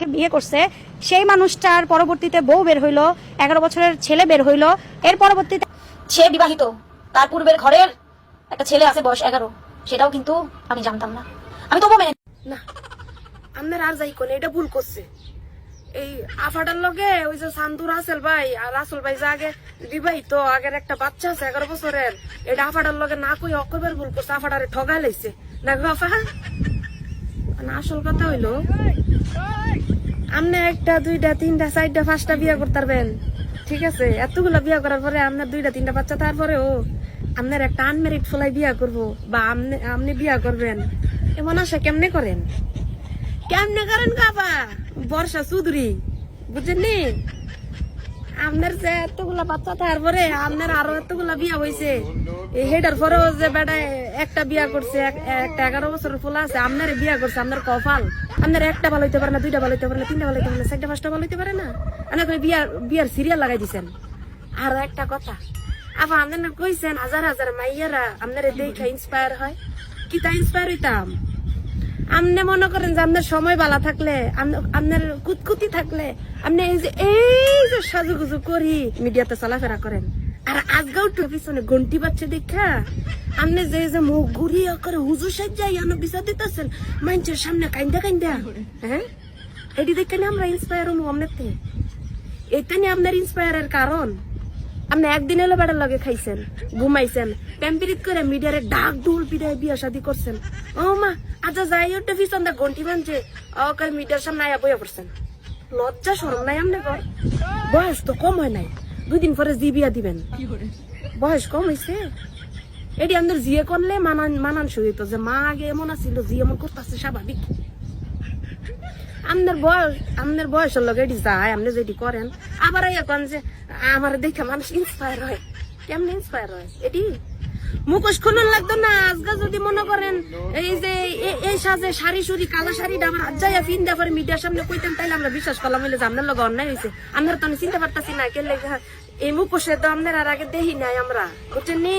যাকে বিয়ে করছে সেই মানুষটার পরবর্তীতে বউ বের হইলো, 11 বছরের ছেলে বের হইলো, এর পরবর্তীতে সে বিবাহিত, তার পূর্বের ঘরের একটা ছেলে আছে বয়স 11, সেটাও কিন্তু আমি জানতাম না। আমি তবুও মেনে না আপনার আর যাই কোন এটা ভুল করছে। এই আফাটার লগে ওই যে সান্দুর রাসেল ভাই আর রাসেল ভাই যে আগে বিবাহিত, আগের একটা বাচ্চা আছে 11 বছরের, এটা আফাটার লগে না কই অকবার ভুল করছে, আফাটারে ঠগাই লাইছে না গো আফা। আসল কথা হইলো আপনি একটা দুইটা তিনটা চারটা পাঁচটা বিয়ে করতে পারবেন, ঠিক আছে, এতগুলা বিয়ে করার পরে আপনার দুইটা তিনটা বাচ্চা তারপরেও আপনার একটা আনমেরিড ফলাই বিয়া করবো বা আপনি বিয়া করবেন এমন আশা কেমনে করেন? কেমনে করেন বাবা? বর্ষা চৌধুরী বুঝছেন নি, আপনার যে এতগুলা বাচ্চা তারপরে আপনার আরো এতগুলা বিয়া হয়েছে, হেটার পরেও যে বেটা একটা বিয়া করছে, একটা 11 বছরের ফুলা আছে, আপনার বিয়া করছে, আপনার কপাল। আপনার একটা ভালো হইতে পারে না, দুইটা ভালো হইতে পারে না, তিনটা ভালো হইতে পারে না, চারটা পাঁচটা ভালো হইতে পারে না, আপনার বিয়ার সিরিয়াল লাগাই দিচ্ছেন। আর একটা কথা, আবার আপনার কইছেন হাজার হাজার মাইয়ারা আপনার দেখে ইন্সপায়ার হয়, কি তা ইন্সপায়ার হইতাম? আপনি মনে করেন যে আপনার সময় বালা থাকলে, আপনার কুতকুতি থাকলে আপনি এই যে সাজুগুজু করি মিডিয়াতে চলাফেরা করেন, আর আজকাল তো পিছনে ঘন্টি বাচ্চা দেখা আপনি যে মুখ ঘুরিয়ে করে হুজুর সাজ্জাই বিচার দিতেছেন মানুষের সামনে কাইন্দা কাইন্দা, হ্যাঁ এটি দেখে আমরা ইন্সপায়ার হবো আপনার থেকে। এটা নিয়ে আপনার ইন্সপায়ারের কারণ আপনি একদিন এলো বেড়ার লগে খাইছেন, ঘুমাইছেন, টেম্পিরিট করে মিডিয়ারে ডাক ডুল পিড়ায় বিয়া শাদি করছেন। ও মা আচ্ছা যাই ওটা পিছন দা ঘন্টি বানছে ওকে মিডিয়ার সামনে আয়া বইয়া পড়ছেন। লজ্জা সরম নাই আপনি কর? বয়স তো কম হয় নাই, 2 দিন পরে জি বিয়া দিবেন, বয়স কম হয়েছে। এটি আমাদের জিয়ে করলে মানান সহিত যে মা আগে এমন আছিল, জি এমন করতেছে স্বাভাবিক। আপনার বয়সের লোক এটি যায়, আপনি যেটি করেন আবার এখন যে আমার দেখে মানুষ ইন্সপায়ার হয়। কেমন ইন্সপায়ার হয়? এটি মুখোশ খুলন লাগতো না। আজকাল যদি মনে করেন এই যে এই সাজে শাড়ি সুরি কালা শাড়ি আমার যাইয়া ফিন দেওয়ার মিডিয়ার সামনে কইতেন, তাইলে আমরা বিশ্বাস করলাম যে আপনার লোক অন্যায় হয়েছে। আমরা তো চিনতে পারতাছি না কে লেখা এই মুখোশে তো আপনার আর আগে দেখি নাই আমরা, বুঝছেন নি?